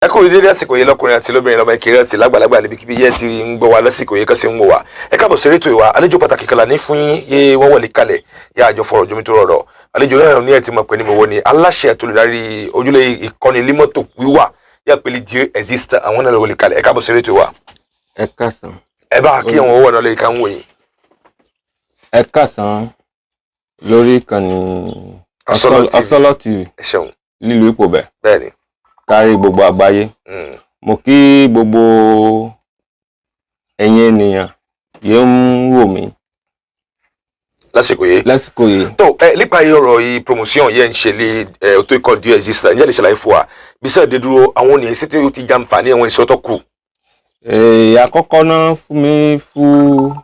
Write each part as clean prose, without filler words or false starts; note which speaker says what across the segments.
Speaker 1: ẹ kú dédé àsìkò yìí lọ́kùnrin àti lóbìnrin lọ́mọ ìkéré àti lágbàlagbà níbikíbi yẹn ti ń gbọ́ wa lásìkò yìí kọ́sí ń wò wá ẹ káàbọ̀ sí ètò ìwà àlejò pàtàkì kan ní fún yín yé wọ́n wọlé kalẹ̀ yá àjọ fọ̀rọ̀ jomi tó rọrọ̀ àlejò náà ní ẹ̀ ti mọ̀ pé ní mo wọ ni aláṣẹ àtolùdarí ojúlé ìkọ́ni límọ́tò wíwà yá pẹ̀lú Dieu existe àwọn náà wọlé kalẹ̀ ẹ káàbọ̀ sí ètò ìwà.
Speaker 2: Ẹ káàsán.
Speaker 1: ẹ bá kí àwọn owó náà lè ká ń wò yín.
Speaker 2: Ẹ káàsán lórí ìkànnì Ọ̀sọ́lọ́ TV
Speaker 1: ẹ ṣeun
Speaker 2: lílu ipò bẹ̀
Speaker 1: bẹ́ẹ̀ni
Speaker 2: kárí gbogbo àgbáyé. Mo kí gbogbo ẹ̀yin ènìyàn yóò ń wò mí
Speaker 1: lásìkò yìí. tó nípa ọ̀rọ̀ yìí promotion yẹn ń ṣe lé auto école Dieu existe ǹjẹ́ lè ṣàlàyé fún wa bí sẹ́ẹ̀ dé dúró àwọn ènìyàn sí tí ó ti jàǹfààní àwọn iṣẹ́ tó kù.
Speaker 2: Àkọ́kọ́ náà fún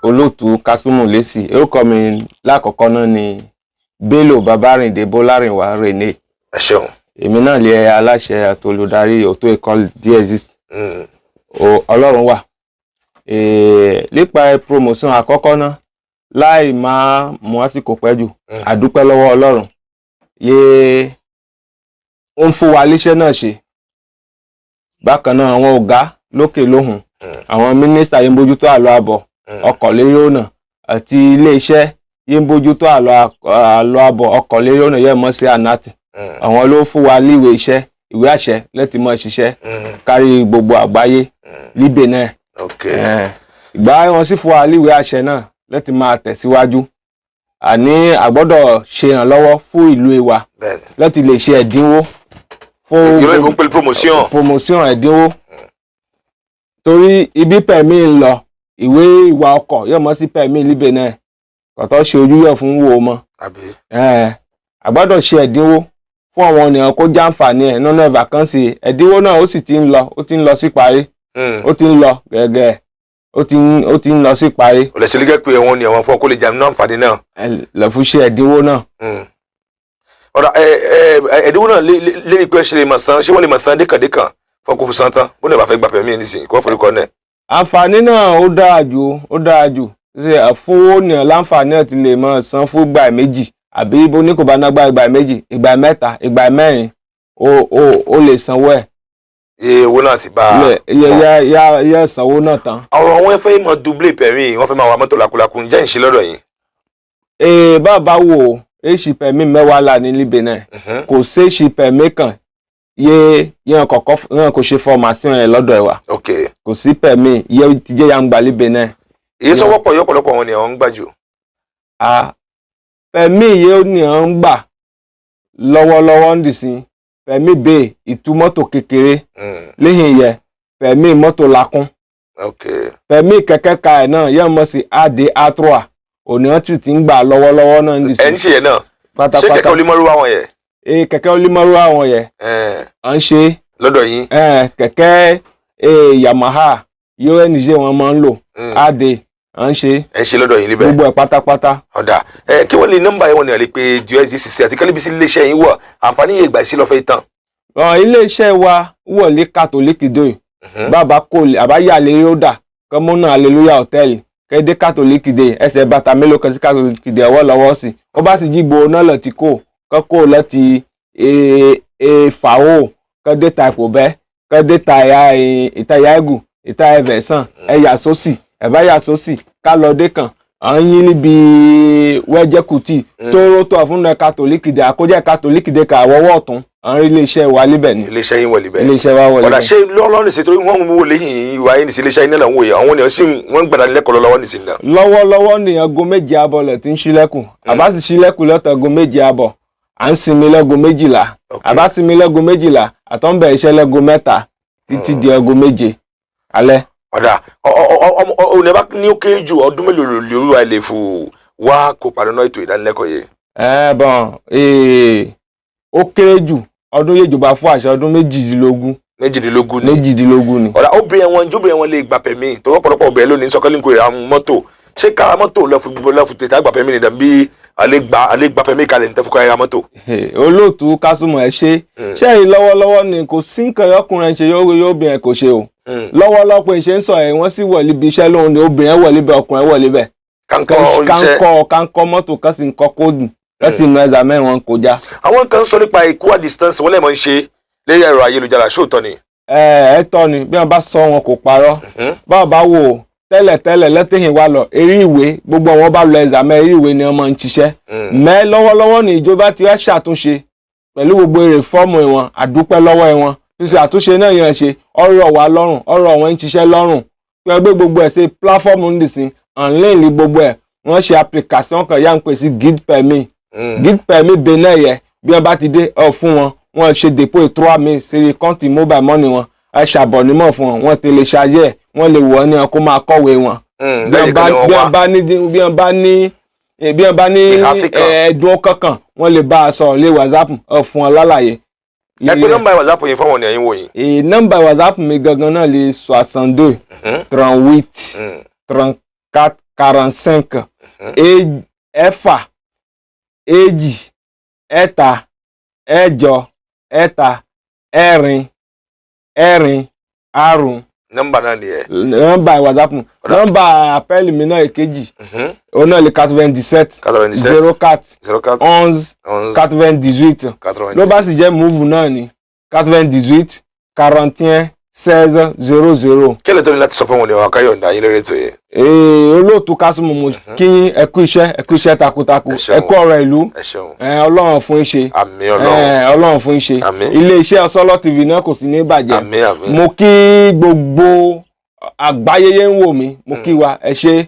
Speaker 2: olóòtú Kásùmù lésì orúkọ mi lákọ̀ọ́kọ́ náà ni Bello Babárìndé Bọ́lárìnwá René.
Speaker 1: Ẹ ṣeun.
Speaker 2: Èmi náà lè aláṣẹ àti olùdarí auto école Dieu existe. Ọlọ́run wà. Nípa promotion àkọ́kọ́ náà láì máa mú àsìkò pẹ́ jù àdúpẹ́ lọ́wọ́ Ọlọ́run yé ó ń fún wa léṣẹ́ náà ṣe. Bákan náà àwọn ọ̀gá lókè lóhùn àwọn mínísítà yìí ń bójútó àlọ́ àbọ̀ ọkọ̀ lérí ọ̀nà àti iléeṣẹ́ yìí ń bójútó àlọ́ àbọ̀ ọkọ̀ lérí ọ̀nà yẹ́ mọ́ sí ànátì. Àwọn ló fún wa líwé iṣẹ́ ìwé àṣẹ láti mọ̀ ṣiṣẹ́ kárí gbogbo àgbáyé líbè náà. Ìgbà wọn sì fún wa líwé àṣẹ náà láti máa tẹ̀síwájú. Àní àgbọ́dọ̀ ṣe ìrànlọ́wọ́ fún ìlú wa láti lè ṣe ẹ̀dínwó fún promotion ẹ̀dínwó. Torí ibi pẹ̀mí ń lọ ìwé ìwà ọkọ̀ yóò mọ́ sí pẹ̀mí líbè náà kọ̀tọ́ ṣe ojú yọ̀ fún wo mọ́. Àgbọ́dọ̀ ṣe ẹ̀dínwó fún àwọn ènìyàn kó jàǹfààní ẹ̀ nínú vacancy ẹ̀dínwó náà ó sì ti ń lọ sí parí ó ti ń lọ gẹ́gẹ́ ó ti ń lọ sí parí.
Speaker 1: Ó lè ṣe lẹ́gẹ́ pé ẹ̀wọ̀n ni àwọn fún ọkọ̀ lè jàm náà àǹfààní náà.
Speaker 2: Lọ fún ṣe ẹ̀dínwó náà.
Speaker 1: Ọ̀rọ̀ ẹ̀dínwó náà lérí pé ṣe lè mọ̀ san ṣé wọ́n lè mọ̀ san dékàndékàn fún ọkọ̀ fún san tán bó ní ìbá fẹ́ gbà pẹ̀mí nísìnyí kó forí kọ́ náà.
Speaker 2: Àǹfààní náà ó dáa jù ṣe fún ònìyàn láǹfààní àti lè mọ̀ san fún ìgbà méjì àbí bó ní kò bá nágbà ìgbà méjì ìgbà mẹ́ta ìgbà mẹ́rin ó lè sanwó ẹ̀.
Speaker 1: Owó náà sì bá
Speaker 2: yẹ sanwó náà tán.
Speaker 1: ọ̀rọ̀ wọn fẹ́ mọ double pẹ̀mí wọ́n fẹ́ máa wà mọ́tò lakulaku ǹjẹ́ ìṣe lọ́dọ̀ yìí.
Speaker 2: Bàbá wo èsì pẹ̀mí mẹ́wàá là ní líbẹ̀ náà kò séèsì pẹ̀mí kan yẹn kò ṣe formation ẹ̀ lọ́dọ̀ ẹ̀ wá kò sí pẹ̀mí yẹ ti jẹ́ yàn gbà líbẹ̀ náà.
Speaker 1: èyí sọ wọ́pọ̀ yọ̀pọ̀lọpọ̀ wọn ni àwọn ń gbà jù.
Speaker 2: Pẹ̀mí yìí ni à ń gbà lọ́wọ́lọ́wọ́ ń dìsín pẹ̀mí bẹ́ẹ̀ ìtú mọ́tò kékeré lẹ́yìn yẹ pẹ̀mí mọ́tò lakún pẹ̀mí kẹ̀kẹ́ ka ẹ̀ náà yẹ́ mọ́ sí AD A3 òní ti ń gbà lọ́wọ́lọ́wọ́ náà ń dìsín.
Speaker 1: ẹ̀ ń ṣe yẹn náà ṣé kẹ̀kẹ́ olímọ̀rú àwọn yẹn.
Speaker 2: Kẹ̀kẹ́ olímọ̀rú àwọn yẹn à ń ṣe
Speaker 1: lọ́dọ̀ yín.
Speaker 2: Kẹ̀kẹ́ Yamaha UNG wọn máa ń lò AD à ń ṣe.
Speaker 1: ẹ ṣe lọ́dọ̀ yín níbẹ̀.
Speaker 2: gbogbo ẹ̀ pátápátá.
Speaker 1: ọ̀dà kí wọ́n lè nọ́mbà yẹn wọ́n ní àlè pé Dieu existe àti kálíbísí iléeṣẹ́ yín wọ̀ àǹfààní yẹn ìgbà sí lọ́fẹ́ tán.
Speaker 2: Iléeṣẹ́ wa wọlé kátólíkì dòye bàbá kò àbáyà lè ó dà kọ́mọ́nà hallelujah hòtẹ́ẹ̀lì kẹ́dé kátólíkì dé ẹsẹ̀ bàtà mélòó kan sí kátólíkì dé ọwọ́ lọ́wọ́ sí ó bá ti jíbo náà lọ ti kó láti fàáwò kẹ́dé ta ìpò bẹ́ kẹ́dé ta ìtayà ẹ̀gù ìtayà ẹ̀fẹ̀sán ẹ̀yà sósì ẹ̀báyà sósì kálọ̀dé kan à ń yín níbi wẹ́jẹ́kùtì tó rótò fún ẹ̀ kátólíkì dé àkójẹ́ kátólíkì dé ká àwọ̀wọ́ ọ̀tún à ń rí iléeṣẹ́ wa líbẹ̀ ni.
Speaker 1: iléeṣẹ́ yín wọ̀ líbẹ̀.
Speaker 2: iléeṣẹ́ wa wọ̀ líbẹ̀.
Speaker 1: ọ̀dà ṣé lọ́wọ́lọ́wọ́ nìṣẹ́ torí wọ́n mú wọlé yìí ìwà yín nìṣẹ́ iléeṣẹ́ yín náà wòye àwọn ènìyàn sì wọ́n gbàdá lẹ́kọ̀ọ́ lọ́wọ́ nìṣẹ́ náà.
Speaker 2: lọ́wọ́lọ́wọ́ nìyẹn aago 7 àbọ̀ lẹ̀ tí ń ṣílẹ̀kùn àbá sì ṣílẹ̀kùn lọ́tọ̀ aago 7 àbọ̀ à ń sinmi lẹ́go 12 àbá sinmi lẹ́go 12 àtọ́nbẹ̀ iṣẹ́ lẹ́go 3 títí di aago 7 alẹ́.
Speaker 1: ọ̀dà ọ̀nà bá ní ó kéré jù ọdún mélòó lóru àìlè fò wá kópa nínú ètò ìdánilẹ́kọ̀ọ́
Speaker 2: yìí. Ó kéré jù ọdún yéjọba fún àṣẹ ọdún 18. 18 ni.
Speaker 1: ọ̀dà obìnrin wọn lè gbà pẹ̀mí tó wọ́pọ̀lọpọ̀ obìnrin lónìí sọ́kọ́lì ń kó ìra mọ́tò ṣé kára mọ́tò lọ́fù tètè àgbà pẹ̀mí nìdàn bí alẹ́ gbà pẹ̀mí kalẹ̀ ní tẹ́fúkọ́ ìra mọ́tò.
Speaker 2: Olóòtú Kásùmù ẹ ṣe ṣé lọ́wọ́lọ́wọ́ ni kò sí nǹkan ọkùnrin ṣe yóò obìnrin kò ṣe o lọ́wọ́lọ́pọ̀ ìṣe ń sọ ẹ̀ wọ́n sì wọlé ibi iṣẹ́ lóhun ni obìnrin wọlé bẹ́ẹ̀ ọkùnrin wọlé bẹ́ẹ̀ kánkọ́ mọ́tò kan sì ń kọ́ kóòdù kẹ́sì mẹ́ta mẹ́rin wọn kò já.
Speaker 1: àwọn kan sọ nípa equal distance wọ́n lè mọ̀ ń ṣe lórí ẹ̀rọ ayélujára ṣóòtọ́ ni.
Speaker 2: ẹ tọ́ ni bí wọ́n bá sọ wọn kò parọ́ báwo bá wò ó tẹ́lẹ̀tẹ́lẹ̀ lẹ́tẹ̀yìn wa lọ eré ìwé gbogbo wọn bá lọ ẹ̀zàmẹ́ eré ìwé ni wọ́n máa ń ṣiṣẹ́ mẹ́ lọ́wọ́lọ́wọ́ ní ìjọba ti wá ṣàtúnṣe pẹ̀lú gbogbo èrè fọ́ọ̀mù wọn àdúpẹ́ lọ́wọ́ wọn ṣíṣe àtúnṣe náà yẹn ṣe ọ̀rọ̀ wa lọ́rùn ọ̀rọ̀ wọn ń ṣiṣẹ́ lọ́rùn pé gbé gbogbo ẹ̀ ṣe pláfọ́ọ̀mù nìsín online ní gbogbo ẹ̀ wọ́n ṣe application kan yá ń pè sí guide permis benin yẹ bí wọ́n bá ti dé fún wọn wọ́n ṣe dépôt 3000 sí kọ́ńtì mobile money wọn ẹ ṣàbọ̀nímọ̀ fún wọn wọ́n tẹ̀lé ṣayé ẹ̀ wọ́n lè wọ̀ ọ́ ní wọn kó máa kọ̀wé wọn bí wọ́n bá ní ẹ̀dùn kankan wọ́n lè bá a sọ̀rọ̀ lé WhatsApp fún ọ lálàyé.
Speaker 1: ẹ pé nọ́mbà WhatsApp yìí fáwọn ènìyàn yín wò yìí.
Speaker 2: nọ́mbà WhatsApp mi gangan náà lè 62 38 34 45 ẹ̀fà èjì ẹ̀ta ẹ̀jọ ẹ̀ta ẹ̀rin àrún.
Speaker 1: nọ́mbà náà ni ẹ.
Speaker 2: nọ́mbà WhatsApp nọ́mbà appel mi náà èkejì òun náà lè 97 04 11 98 ló bá sì jẹ́ move náà ni 98 41 16 00.
Speaker 1: kí lè tó ní láti sọ fún wọn ní ọ̀hún akáyọ̀ǹda yín lórí ètò yìí.
Speaker 2: olóòtú Kásùmù mo kí ẹ kú iṣẹ́ takuntakun ẹ kú ọ̀rọ̀ ìlú ọlọ́run fún iṣẹ́ ọlọ́run fún iṣẹ́ iléeṣẹ́ Ọ̀sọ́lọ́ TV náà kò sí ní bàjẹ́ mo kí gbogbo àgbáyé yẹn ń wò mí mo kí wa ẹ ṣe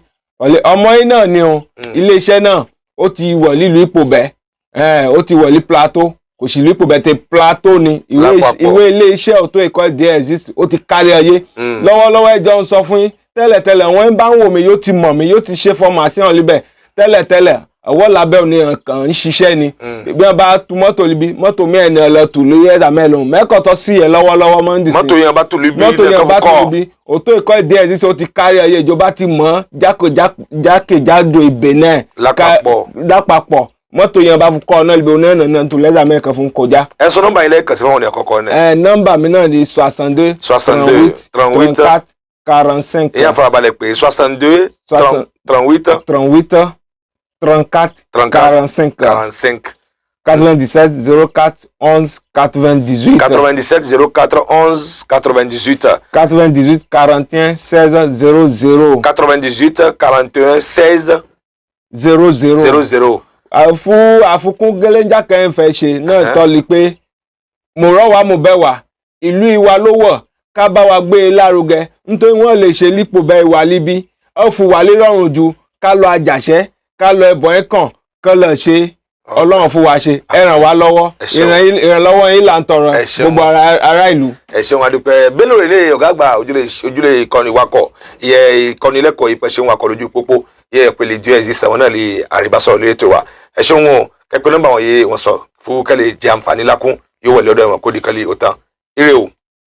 Speaker 2: ọmọ yín náà ni o iléeṣẹ́ náà ó ti wọ̀ lílu ipò bẹ́ẹ̀ ó ti wọ̀ lí plateau kò sì lípò bẹ́ẹ̀ tẹ plateau ni ìwé iléeṣẹ́ ọ̀tọ̀ ẹ̀kọ́ díẹ̀ exist ó ti kárí ayé lọ́wọ́lọ́wọ́ ẹjọ́ ń sọ fún yín tẹ́lẹ̀tẹ́lẹ̀ wọ́n ń bá ń wò mí yóò ti mọ̀ mí yóò ti ṣe fọ́màṣíọ̀n líbẹ̀ tẹ́lẹ̀tẹ́lẹ̀ ọwọ́ lábẹ́ òní kan ń ṣiṣẹ́ ni bí wọ́n bá tu mọ́tò libi mọ́tò mi ẹni ọlọ́tù lórí ẹ̀dá mẹ́lòó mẹ́kọ̀tọ́ sí ẹ̀ lọ́wọ́lọ́wọ́ mọ́ndì sí
Speaker 1: mọ́tò yẹn bá tu libi
Speaker 2: ọ̀tọ̀ ẹ̀kọ́ díẹ̀ exist ó ti kárí ayé ìjọba ti mọ̀ jákèjádò Benin lápapọ̀ mọ́tò yẹn bá kọ́ ọ̀nà ibi oní ẹ̀nà tó lẹ́sà mẹ́kan fún kọjá.
Speaker 1: ẹ sọ nọ́mbà ilé ẹ̀kọ́ sí fún wọn ní àkọ́kọ́ náà.
Speaker 2: nọ́mbà mi náà ni 62 38 45.
Speaker 1: ìyá farabalẹ̀ pé 62 38
Speaker 2: 34 45. 97 04 11 98.
Speaker 1: 97 04 11 98.
Speaker 2: 98 41 16 00.
Speaker 1: 98 41 16 00.
Speaker 2: fún àfikún gẹlẹ́njà kan fẹ́ ṣe náà tọ́lí pé mo rọ́ wa mo bẹ̀ wá ìlú ìwà ló wọ̀ ká bá wa gbé e lárugẹ nítorí wọ́n lè ṣe lípò bẹ́ẹ̀ wà líbí ó fún wa lérọ̀rùn ju ká lọ àjàṣẹ́ ká lọ ẹbọ ẹ̀ kàn ká lọ ṣe ọlọ́run fún wa ṣe ẹ ràn wá lọ́wọ́ ìrànlọ́wọ́ yín là ń tọrọ gbogbo ará ìlú. ẹ
Speaker 1: ṣeun adúpẹ́ Bello Rèlé ọ̀gá àgbà ojúlé ìkọ́ni wakọ̀ ìyẹ ìkọ́ni lẹ́kọ̀ọ́ ìpẹ́ṣẹ́ wakọ̀ lójú pópó yẹ ìpele díẹ̀ ẹ̀sì sàwọn náà lè àríbásọ̀rọ̀ lórí ètò wa ẹ ṣeun wọn kẹ́pẹ́ nọ́mbà wọn yé wọn sọ fún kẹ́lẹ́ jẹ́ àǹfààní lákún yóò wọlé ọ̀dọ̀ ẹ̀wọ̀n kó di kẹ́lẹ́ ó tán ire o.